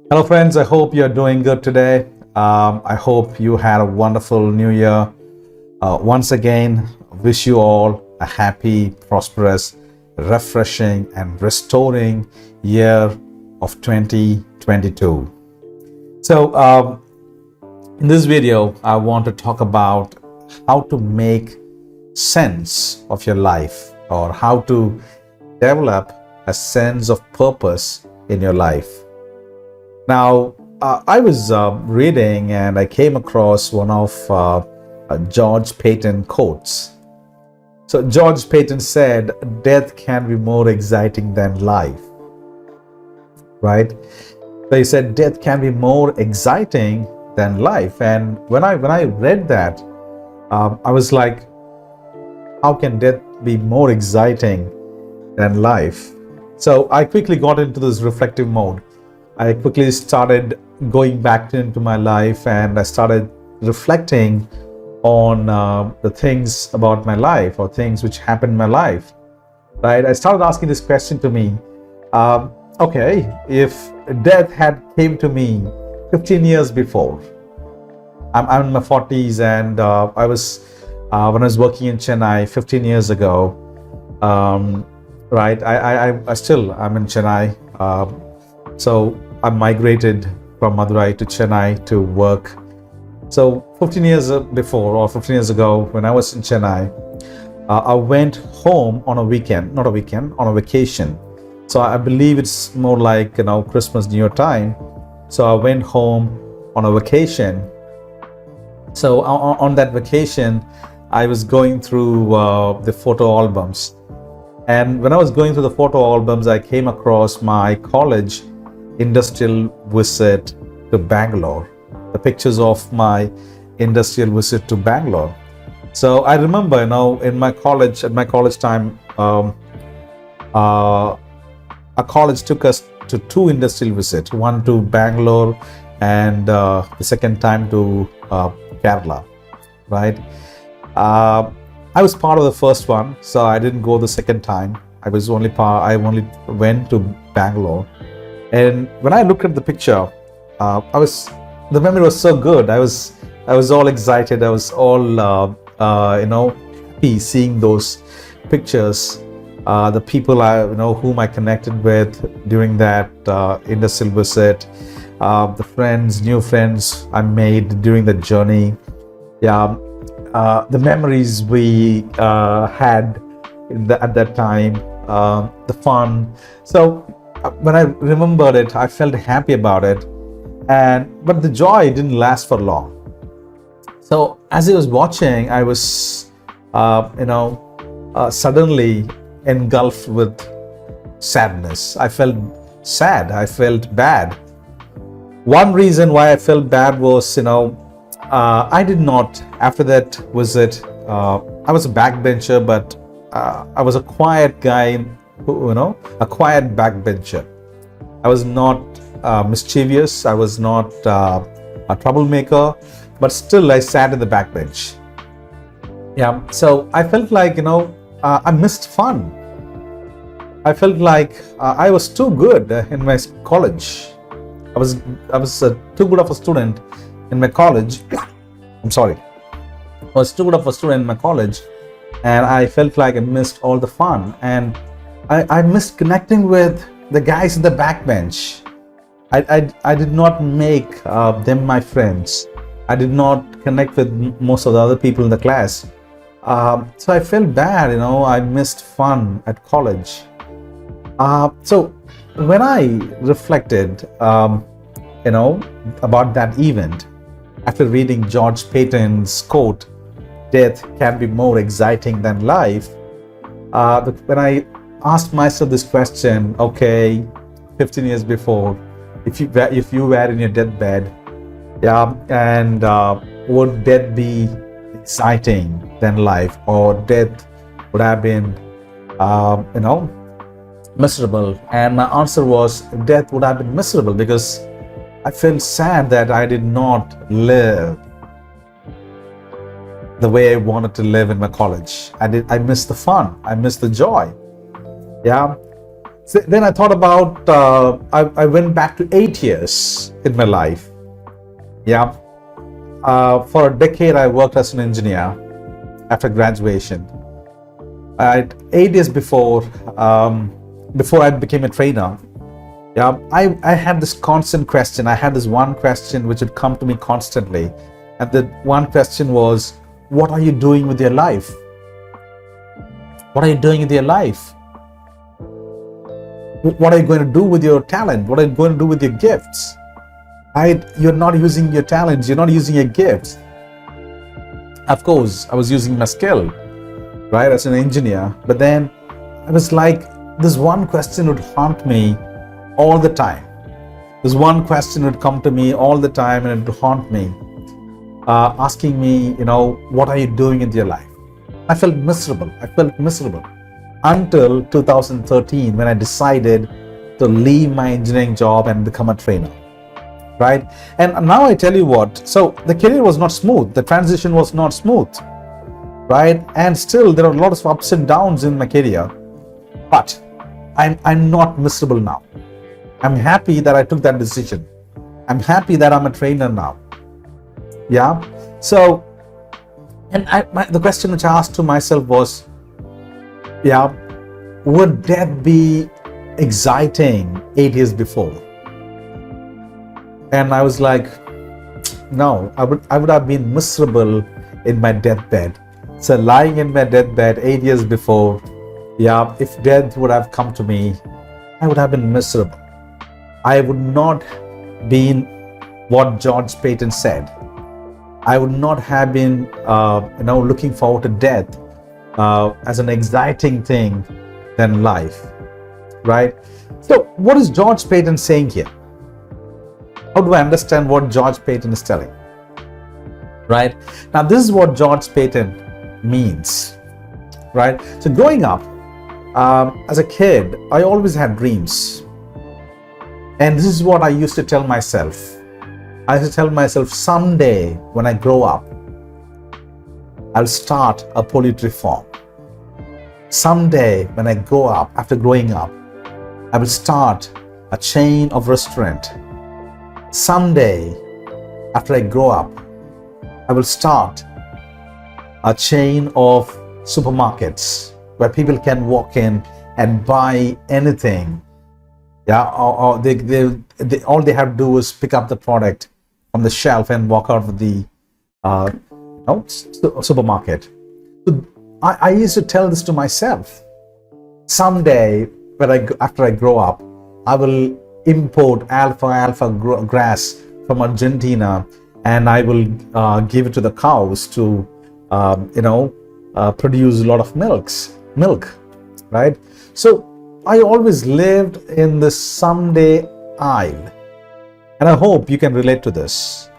Hello, friends. I hope you're doing good today. I hope you had a wonderful new year. Once again, wish you all a happy, prosperous, refreshing, and restoring year of 2022. So, in this video, I want to talk about how to make sense of your life or how to develop a sense of purpose in your life. Now, I was reading and I came across one of George Patton quotes. So, George Patton said, "Death can be more exciting than life." Right? So he said, "Death can be more exciting than life." And when I read that, I was like, "How can death be more exciting than life?" So I quickly got into this reflective mode. I quickly started going back into my life and I started reflecting on the things about my life or things which happened in my life, right? I started asking this question to me, okay, if death had came to me 15 years before, I'm in my 40s and I was, when I was working in Chennai 15 years ago, right, I'm in Chennai, so I migrated from Madurai to Chennai to work. So 15 years before or 15 years ago when I was in Chennai, I went home on a weekend, not a weekend, on a vacation. So I believe it's more like, Christmas, New Year time. So I went home on a vacation. So on that vacation, I was going through the photo albums. And when I was going through the photo albums, I came across my college industrial visit to Bangalore, the pictures of my industrial visit to Bangalore. So I remember, in my college, at my college time, a college took us to two industrial visits, one to Bangalore and the second time to Kerala, right? I was part of the first one, so I didn't go the second time. I only went to Bangalore. And when I looked at the picture, the memory was so good. I was all excited. I was all, happy seeing those pictures. The people whom I connected with during that industrial visit, the new friends I made during the journey. Yeah, the memories we had at that time, the fun. So when I remembered it, I felt happy about it, but the joy didn't last for long. So as I was watching, I was, suddenly engulfed with sadness. I felt sad. I felt bad. One reason why I felt bad was, I did not, after that visit, I was a backbencher, but I was a quiet guy, a quiet backbencher. I was not mischievous. I was not a troublemaker, but still I sat in the backbench. Yeah, so I felt like, I missed fun. I felt like I was too good in my college. I was too good of a student in my college. I'm sorry. I was too good of a student in my college, and I felt like I missed all the fun, and I missed connecting with the guys in the backbench. I did not make them my friends. I did not connect with most of the other people in the class. So I felt bad, I missed fun at college. So when I reflected, about that event, after reading George Patton's quote, "Death can be more exciting than life," when I asked myself this question, okay, 15 years before, if you were in your deathbed, yeah, and would death be exciting than life, or death would have been, miserable? And my answer was death would have been miserable, because I felt sad that I did not live the way I wanted to live in my college. I missed the fun. I missed the joy. Yeah. So then I thought about, I went back to 8 years in my life. Yeah. For a decade, I worked as an engineer after graduation. 8 years before I became a trainer, yeah, I had this constant question. I had this one question which would come to me constantly. And the one question was, what are you doing with your life? What are you doing with your life? What are you going to do with your talent? What are you going to do with your gifts? Right? You're not using your talents. You're not using your gifts. Of course, I was using my skill, right, as an engineer. But then I was like, this one question would haunt me all the time. This one question would come to me all the time and it would haunt me, asking me, what are you doing in your life? I felt miserable. Until 2013, when I decided to leave my engineering job and become a trainer, right? And now I tell you what, so the career was not smooth. The transition was not smooth, right? And still there are a lot of ups and downs in my career, but I'm not miserable now. I'm happy that I took that decision. I'm happy that I'm a trainer now. Yeah. So, and the question which I asked to myself was, yeah, would death be exciting 8 years before? And I was like, no, I would have been miserable in my deathbed. So lying in my deathbed 8 years before, yeah, if death would have come to me, I would have been miserable. I would not been what George Patton said. I would not have been, looking forward to death as an exciting thing than life, right? So what is George Patton saying here? How do I understand what George Patton is telling? Right? Now, this is what George Patton means, right? So growing up, as a kid, I always had dreams. And this is what I used to tell myself. I used to tell myself, someday when I grow up, I'll start a poultry farm. Someday when I grow up, after growing up, I will start a chain of restaurant. Someday, after I grow up, I will start a chain of supermarkets where people can walk in and buy anything. Yeah, or they all they have to do is pick up the product from the shelf and walk out of the supermarket. So I used to tell this to myself. Someday, after I grow up, I will import alfalfa grass from Argentina, and I will give it to the cows to, produce a lot of milk, right? So I always lived in the someday aisle, and I hope you can relate to this.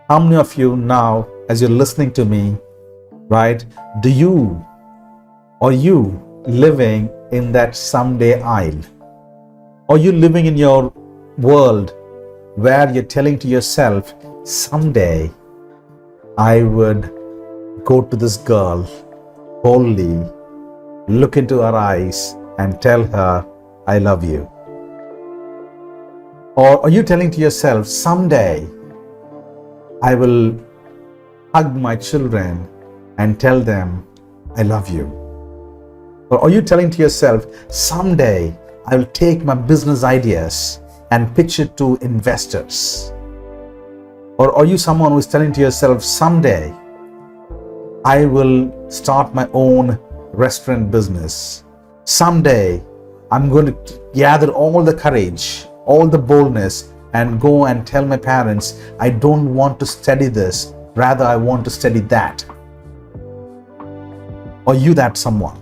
How many of you now, as you're listening to me, right? Are you living in that someday aisle? Are you living in your world where you're telling to yourself, someday I would go to this girl boldly, look into her eyes and tell her, I love you? Or are you telling to yourself, someday I will hug my children and tell them, I love you? Or are you telling to yourself, someday I will take my business ideas and pitch it to investors? Or are you someone who is telling to yourself, someday I will start my own restaurant business? Someday I'm going to gather all the courage, all the boldness, and go and tell my parents, I don't want to study this, rather I want to study that. Are you that someone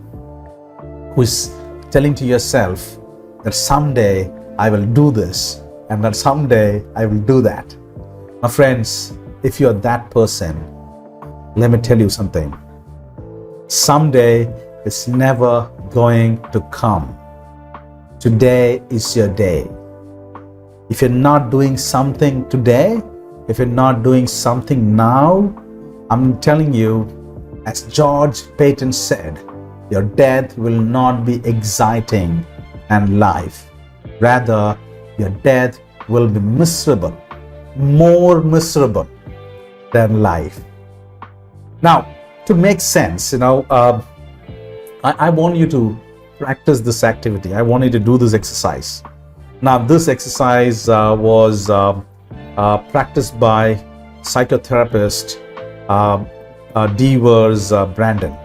who is telling to yourself that someday I will do this and that someday I will do that? My friends, if you're that person, let me tell you something. Someday is never going to come. Today is your day. If you're not doing something today, if you're not doing something now, I'm telling you, as George Patton said, your death will not be exciting and life. Rather, your death will be miserable, more miserable than life. Now, to make sense, I want you to practice this activity. I want you to do this exercise. Now, this exercise was practiced by psychotherapist Devers Brandon.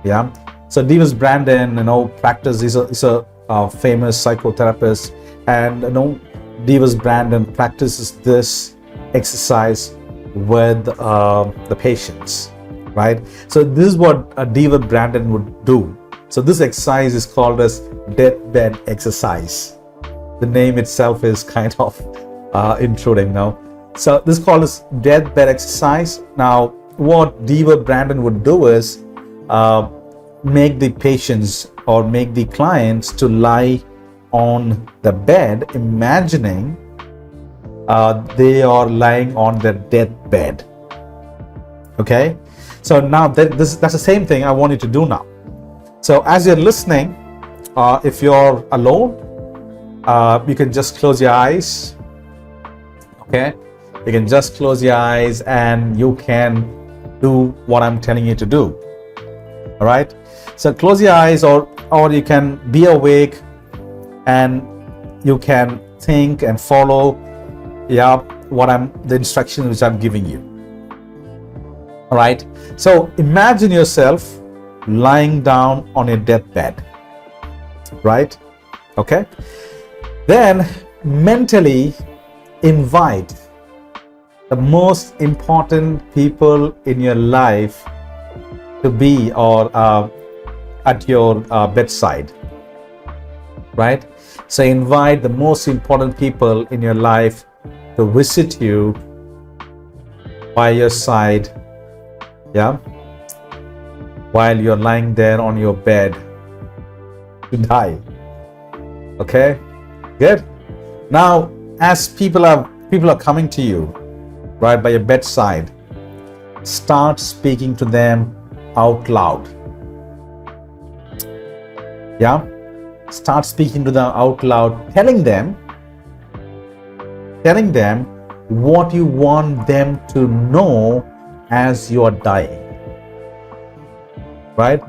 Yeah. So Devers Brandon, practice is a famous psychotherapist, and Devers Brandon practices this exercise with the patients, right? So this is what Devers Brandon would do. So this exercise is called as Deathbed exercise. The name itself is kind of intruding now. So this is called as Deathbed exercise. Now, what Devers Brandon would do is make the patients or make the clients to lie on the bed, imagining they are lying on their deathbed. Okay, so now that's the same thing I want you to do now. So as you're listening, if you're alone, you can just close your eyes. Okay, you can just close your eyes and you can do what I'm telling you to do. All right, so close your eyes, or you can be awake and you can think and follow the instructions which I'm giving you. All right, so imagine yourself lying down on your deathbed, right? Okay, then mentally invite the most important people in your life to be at your bedside, right? So invite the most important people in your life to visit you by your side, while you're lying there on your bed to die. Okay, good. Now, as people are coming to you, right, by your bedside, start speaking to them out loud. Start speaking to them out loud, telling them what you want them to know as you are dying, right?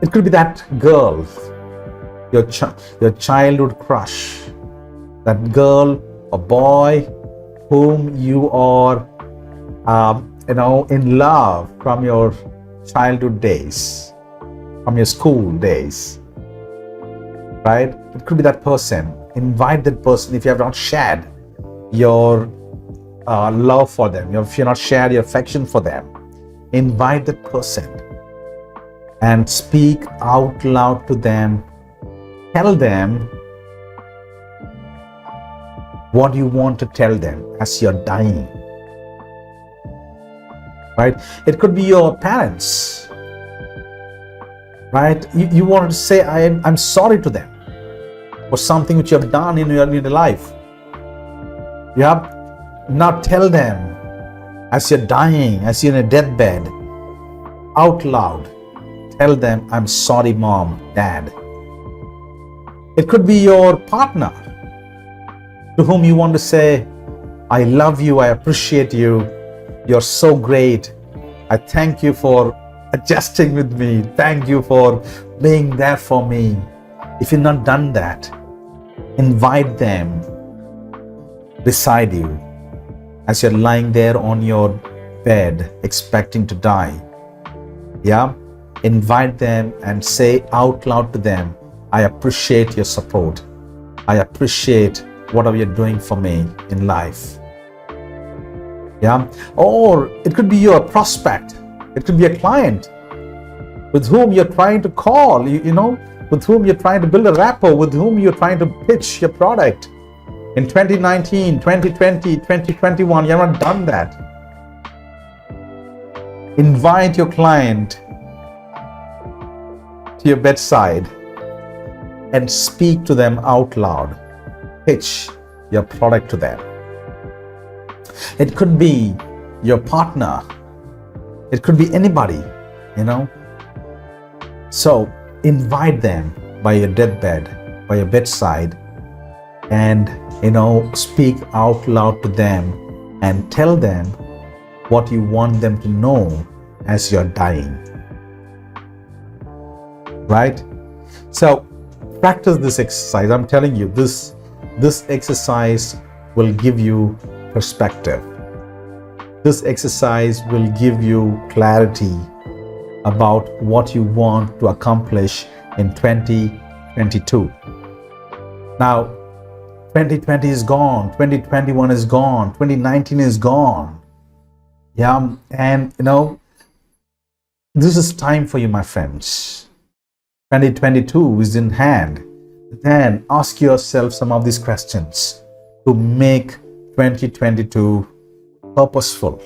It could be that girl, your childhood crush, that girl or boy whom you are in love from your childhood days, from your school days, right? It could be that person. Invite that person. If you have not shared your love for them, if you have not shared your affection for them, invite that person and speak out loud to them. Tell them what you want to tell them as you're dying, right? It could be your parents, right? You want to say, I'm sorry to them for something which you have done in your life. Now tell them as you're dying, as you're in a deathbed, out loud. Tell them, I'm sorry, mom, dad. It could be your partner to whom you want to say, I love you, I appreciate you, you're so great. I thank you for adjusting with me. Thank you for being there for me. If you've not done that, invite them beside you as you're lying there on your bed expecting to die. Invite them and say out loud to them, I appreciate your support. I appreciate whatever you're doing for me in life. Or it could be your prospect. It could be a client with whom you're trying to call, with whom you're trying to build a rapport, with whom you're trying to pitch your product. In 2019, 2020, 2021, you have not done that. Invite your client to your bedside and speak to them out loud. Pitch your product to them. It could be your partner. It could be anybody, So invite them by your deathbed by your bedside and, speak out loud to them and tell them what you want them to know as you're dying. Right? So practice this exercise. I'm telling you, this exercise will give you perspective. This exercise will give you clarity about what you want to accomplish in 2022. Now, 2020 is gone, 2021 is gone, 2019 is gone. Yeah, and this is time for you, my friends. 2022 is in hand. Then ask yourself some of these questions to make 2022 purposeful.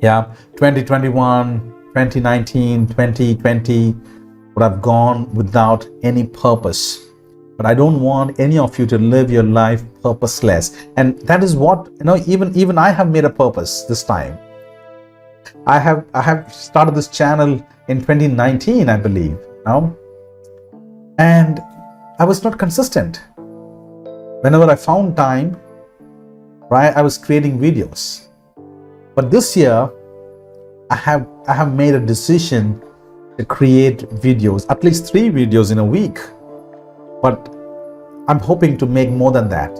2021, 2019, 2020 would have gone without any purpose. But I don't want any of you to live your life purposeless. And that is what, even I have made a purpose this time. I have started this channel in 2019, I believe. And I was not consistent. Whenever I found time, right, I was creating videos. But this year, I have made a decision to create videos, at least 3 videos in a week. But I'm hoping to make more than that.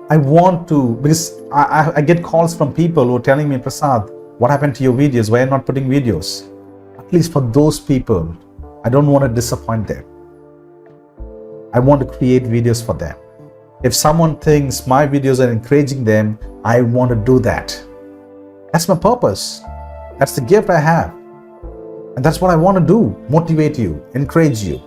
I want to, because I get calls from people who are telling me, Prasath, what happened to your videos? Why are you not putting videos? At least for those people, I don't want to disappoint them. I want to create videos for them. If someone thinks my videos are encouraging them, I want to do that. That's my purpose. That's the gift I have. And that's what I want to do. Motivate you, encourage you.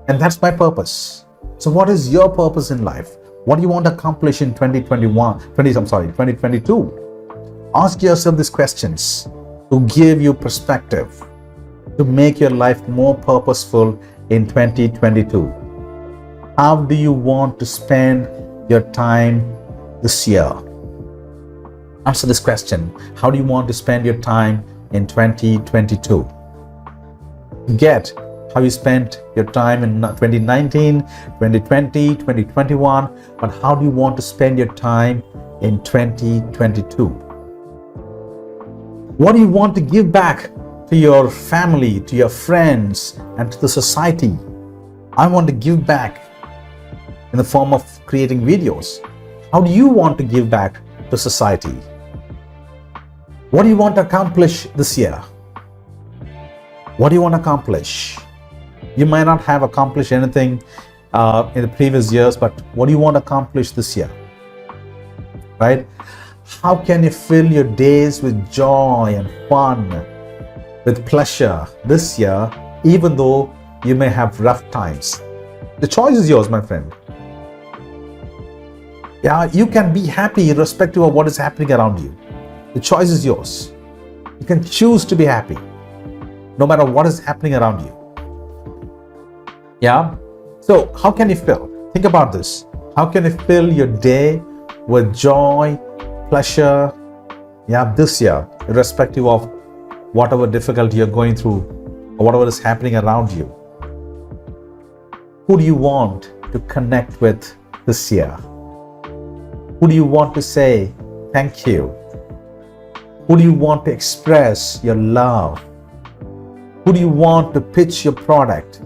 And that's my purpose. So what is your purpose in life? What do you want to accomplish in 2022? Ask yourself these questions to give you perspective, to make your life more purposeful in 2022. How do you want to spend your time this year? Answer this question. How do you want to spend your time in 2022? Get how you spent your time in 2019, 2020, 2021, but how do you want to spend your time in 2022? What do you want to give back to your family, to your friends, and to the society? I want to give back in the form of creating videos. How do you want to give back to society? What do you want to accomplish this year? What do you want to accomplish? You might not have accomplished anything in the previous years, but what do you want to accomplish this year? Right? How can you fill your days with joy and fun, with pleasure this year, even though you may have rough times? The choice is yours, my friend. You can be happy irrespective of what is happening around you. The choice is yours. You can choose to be happy no matter what is happening around you. So how can you fill? Think about this. How can you fill your day with joy, pleasure, this year, irrespective of whatever difficulty you're going through or whatever is happening around you? Who do you want to connect with this year? Who do you want to say thank you? Who do you want to express your love? Who do you want to pitch your product?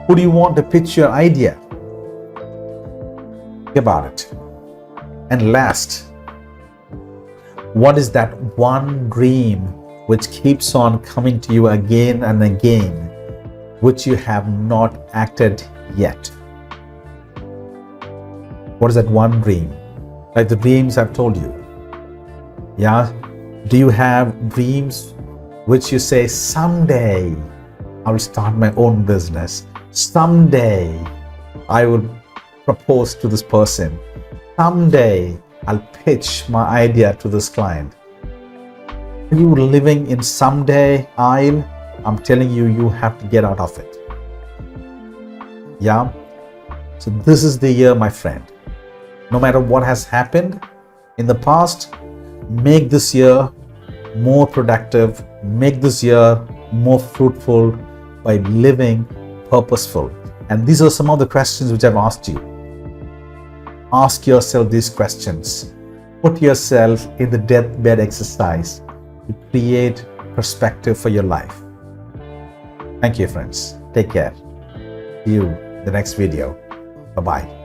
Who do you want to pitch your idea? Think about it. And last, what is that one dream which keeps on coming to you again and again, which you have not acted yet? What is that one dream? Like the dreams I've told you. Do you have dreams which you say, someday I will start my own business. Someday I will propose to this person. Someday I'll pitch my idea to this client. Are you living in someday aisle? I'm telling you, you have to get out of it. So this is the year, my friend. No matter what has happened in the past, make this year more productive, make this year more fruitful, by living purposeful? And these are some of the questions which I've asked you. Ask yourself these questions. Put yourself in the deathbed exercise to create perspective for your life. Thank you, friends. Take care. See you in the next video. Bye-bye.